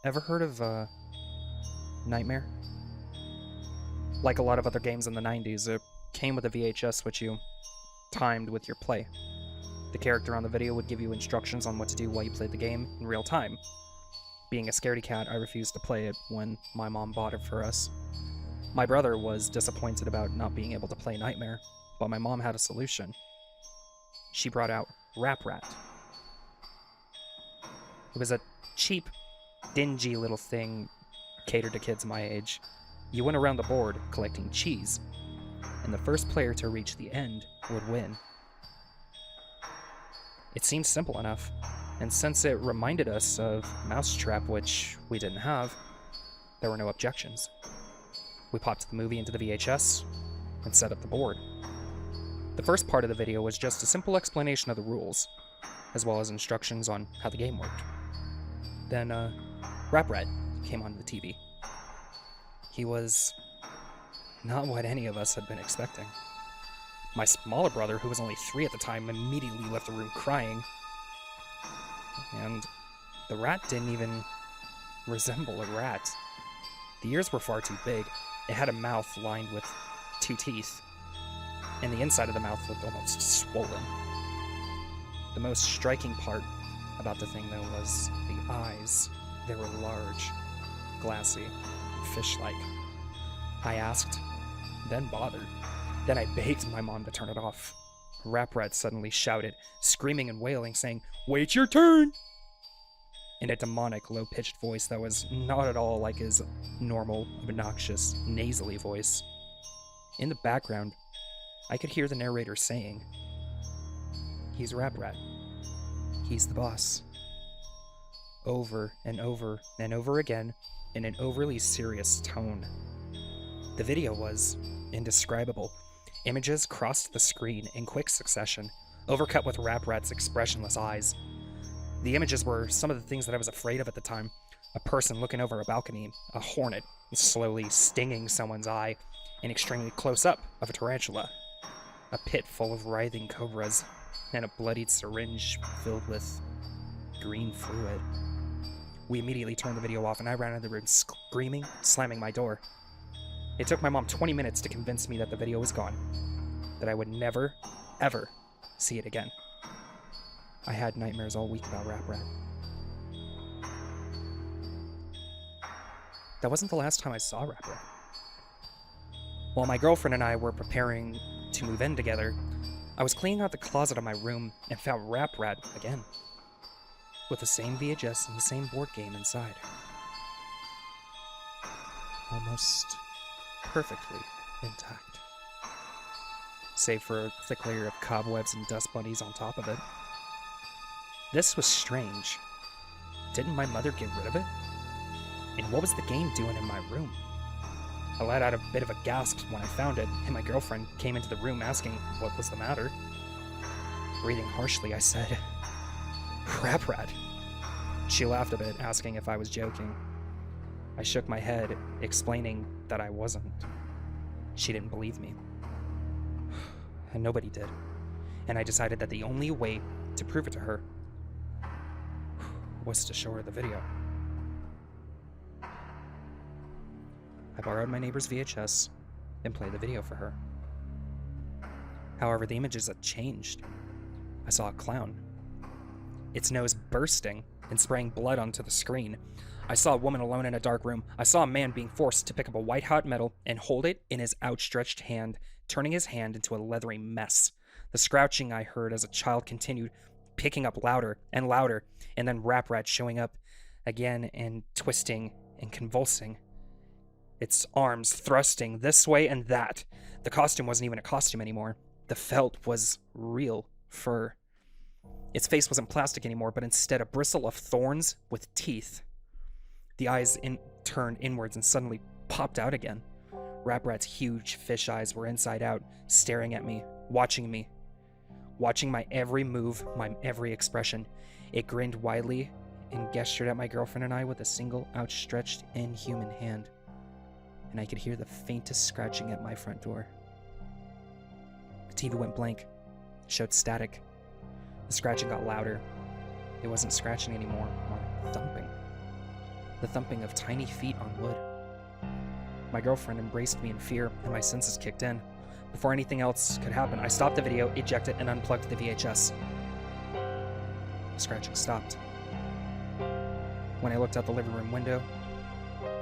Ever heard of Nightmare? Like a lot of other games in the 90s, it came with a VHS which you timed with your play. The character on the video would give you instructions on what to do while you played the game in real time. Being a scaredy cat, I refused to play it when my mom bought it for us. My brother was disappointed about not being able to play Nightmare, but my mom had a solution. She brought out Rap Rat. It was a cheap, dingy little thing catered to kids my age. You went around the board collecting cheese, and the first player to reach the end would win. It seemed simple enough, and since it reminded us of Mousetrap, which we didn't have, there were no objections. We popped the movie into the VHS and set up the board. The first part of the video was just a simple explanation of the rules, as well as instructions on how the game worked. Then, Rap Rat came onto the TV. He was not what any of us had been expecting. My smaller brother, who was only 3 at the time, immediately left the room crying. And the rat didn't even resemble a rat. The ears were far too big. It had a mouth lined with 2 teeth, and the inside of the mouth looked almost swollen. The most striking part about the thing, though, was the eyes. They were large, glassy, fish-like. I asked, then bothered. Then I begged my mom to turn it off. Rap Rat suddenly shouted, screaming and wailing, saying, "Wait your turn!" in a demonic, low-pitched voice that was not at all like his normal, obnoxious, nasally voice. In the background, I could hear the narrator saying, "He's Rap Rat. He's the boss." Over and over and over again, in an overly serious tone. The video was indescribable. Images crossed the screen in quick succession, overcut with Rap Rat's expressionless eyes. The images were some of the things that I was afraid of at the time. A person looking over a balcony, a hornet slowly stinging someone's eye, an extremely close-up of a tarantula, a pit full of writhing cobras, and a bloodied syringe filled with green fluid. We immediately turned the video off and I ran out of the room screaming, slamming my door. It took my mom 20 minutes to convince me that the video was gone, that I would never, ever see it again. I had nightmares all week about Rap Rat. That wasn't the last time I saw Rap Rat. While my girlfriend and I were preparing to move in together, I was cleaning out the closet of my room and found Rap Rat again, with the same VHS and the same board game inside. Almost perfectly intact, save for a thick layer of cobwebs and dust bunnies on top of it. This was strange. Didn't my mother get rid of it? And what was the game doing in my room? I let out a bit of a gasp when I found it, and my girlfriend came into the room asking what was the matter. Breathing harshly, I said, "Rap Rat." She laughed a bit, asking if I was joking. I shook my head, explaining that I wasn't. She didn't believe me. And nobody did. And I decided that the only way to prove it to her was to show her the video. I borrowed my neighbor's VHS and played the video for her. However, the images had changed. I saw a clown, its nose bursting and spraying blood onto the screen. I saw a woman alone in a dark room. I saw a man being forced to pick up a white-hot metal and hold it in his outstretched hand, turning his hand into a leathery mess. The scrouching I heard as a child continued, picking up louder and louder, and then Rap Rat showing up again and twisting and convulsing, its arms thrusting this way and that. The costume wasn't even a costume anymore. The felt was real fur. Its face wasn't plastic anymore, but instead a bristle of thorns with teeth. The eyes turned inwards and suddenly popped out again. Rap Rat's huge fish eyes were inside out, staring at me, watching my every move, my every expression. It grinned widely and gestured at my girlfriend and I with a single outstretched, inhuman hand. And I could hear the faintest scratching at my front door. The TV went blank, showed static. The scratching got louder. It wasn't scratching anymore, more thumping. the thumping of tiny feet on wood. My girlfriend embraced me in fear, and my senses kicked in. Before anything else could happen, I stopped the video, ejected, and unplugged the VHS. The scratching stopped. When I looked out the living room window,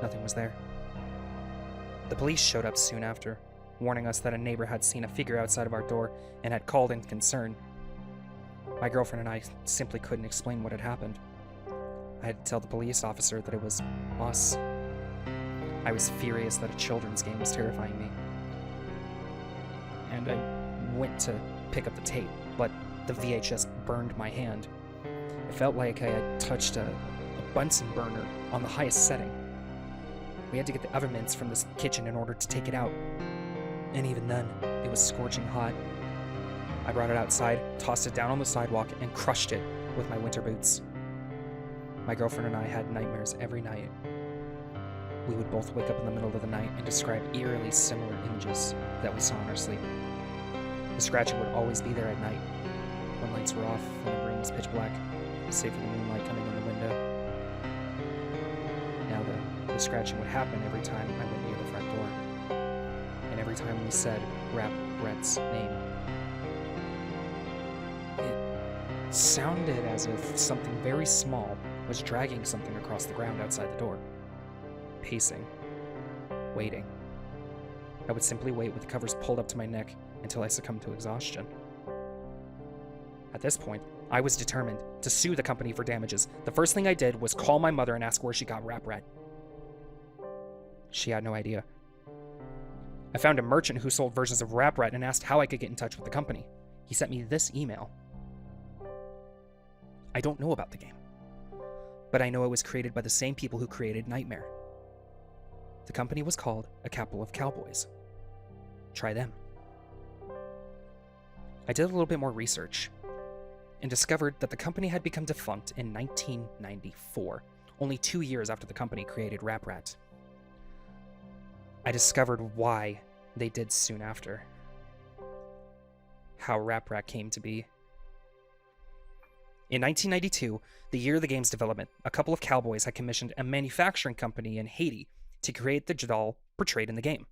nothing was there. The police showed up soon after, warning us that a neighbor had seen a figure outside of our door and had called in concern. My girlfriend and I simply couldn't explain what had happened. I had to tell the police officer that it was us. I was furious that a children's game was terrifying me. And I went to pick up the tape, but the VHS burned my hand. It felt like I had touched a Bunsen burner on the highest setting. We had to get the oven mitts from the kitchen in order to take it out. And even then, it was scorching hot. I brought it outside, tossed it down on the sidewalk, and crushed it with my winter boots. My girlfriend and I had nightmares every night. We would both wake up in the middle of the night and describe eerily similar images that we saw in our sleep. The scratching would always be there at night, when lights were off and the room was pitch black, save for the moonlight coming in the window. Now the scratching would happen every time I went near the front door, and every time we said Rap Brett's name. It sounded as if something very small was dragging something across the ground outside the door. Pacing. Waiting. I would simply wait with the covers pulled up to my neck until I succumbed to exhaustion. At this point, I was determined to sue the company for damages. The first thing I did was call my mother and ask where she got Rap Rat. She had no idea. I found a merchant who sold versions of Rap Rat and asked how I could get in touch with the company. He sent me this email. I don't know about the game, but I know it was created by the same people who created Nightmare. The company was called A Couple of Cowboys. Try them. I did a little bit more research and discovered that the company had become defunct in 1994, only 2 years after the company created Rap Rat. I discovered why they did soon after. How Rap Rat came to be. In 1992, the year of the game's development, a couple of cowboys had commissioned a manufacturing company in Haiti to create the doll portrayed in the game.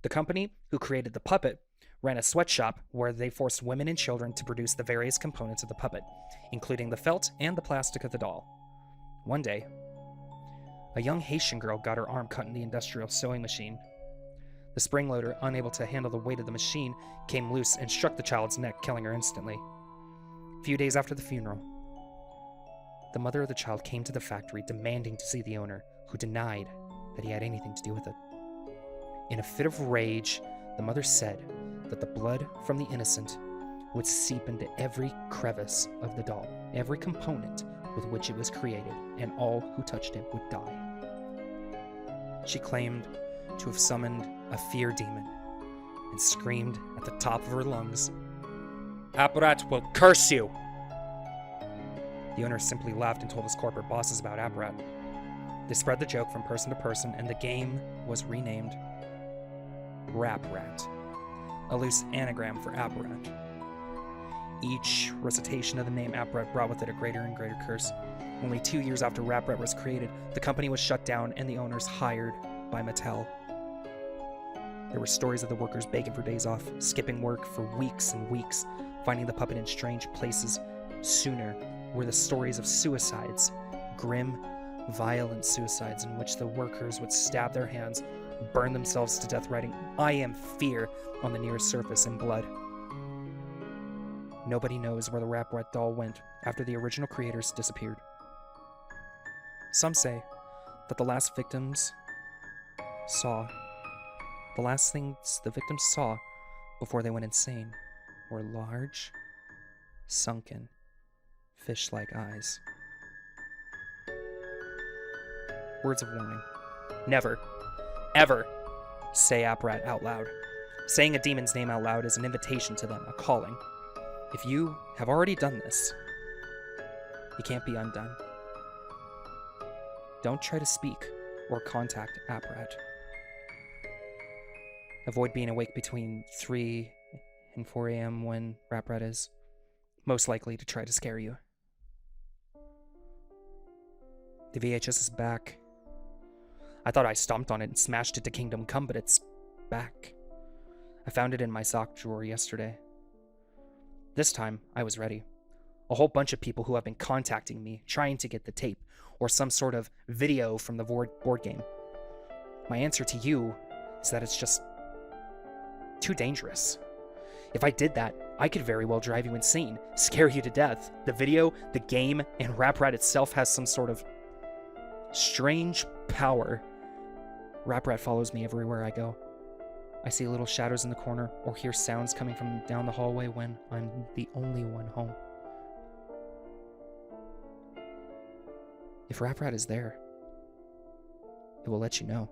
The company, who created the puppet, ran a sweatshop where they forced women and children to produce the various components of the puppet, including the felt and the plastic of the doll. One day, a young Haitian girl got her arm cut in the industrial sewing machine. The spring loader, unable to handle the weight of the machine, came loose and struck the child's neck, killing her instantly. A few days after the funeral, the mother of the child came to the factory demanding to see the owner, who denied that he had anything to do with it. In a fit of rage, the mother said that the blood from the innocent would seep into every crevice of the doll, every component with which it was created, and all who touched it would die. She claimed to have summoned a fear demon and screamed at the top of her lungs, "Apparat will curse you!" The owner simply laughed and told his corporate bosses about Apparat. They spread the joke from person to person, and the game was renamed Rap Rat, a loose anagram for Apparat. Each recitation of the name Apparat brought with it a greater and greater curse. Only 2 years after Rap Rat was created, the company was shut down and the owners hired by Mattel. There were stories of the workers begging for days off, skipping work for weeks and weeks, finding the puppet in strange places. Sooner were the stories of suicides, grim, violent suicides in which the workers would stab their hands, burn themselves to death, writing "I am fear" on the nearest surface in blood. Nobody knows where the Rap Rat doll went after the original creators disappeared. Some say that the last things the victims saw before they went insane were large, sunken, fish-like eyes. Words of warning. Never, ever say Apparat out loud. Saying a demon's name out loud is an invitation to them, a calling. If you have already done this, you can't be undone. Don't try to speak or contact Apparat. Avoid being awake between 3 and 4 a.m. when Rap Rat is most likely to try to scare you. The VHS is back, I thought I stomped on it and smashed it to Kingdom Come, but it's back. I found it in my sock drawer yesterday. This time, I was ready. A whole bunch of people who have been contacting me, trying to get the tape, or some sort of video from the board game. My answer to you is that it's just too dangerous. If I did that, I could very well drive you insane, scare you to death. The video, the game, and Rap Rat itself has some sort of strange power. Rap Rat follows me everywhere I go. I see little shadows in the corner or hear sounds coming from down the hallway when I'm the only one home. If Rap Rat is there, it will let you know.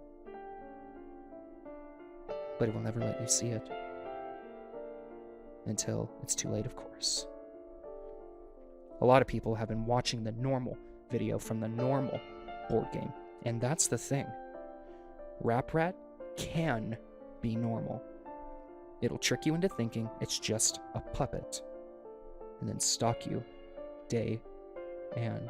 But it will never let you see it. Until it's too late, of course. A lot of people have been watching the normal video from the normal board game. And that's the thing. Rap Rat can be normal. It'll trick you into thinking it's just a puppet. And then stalk you day and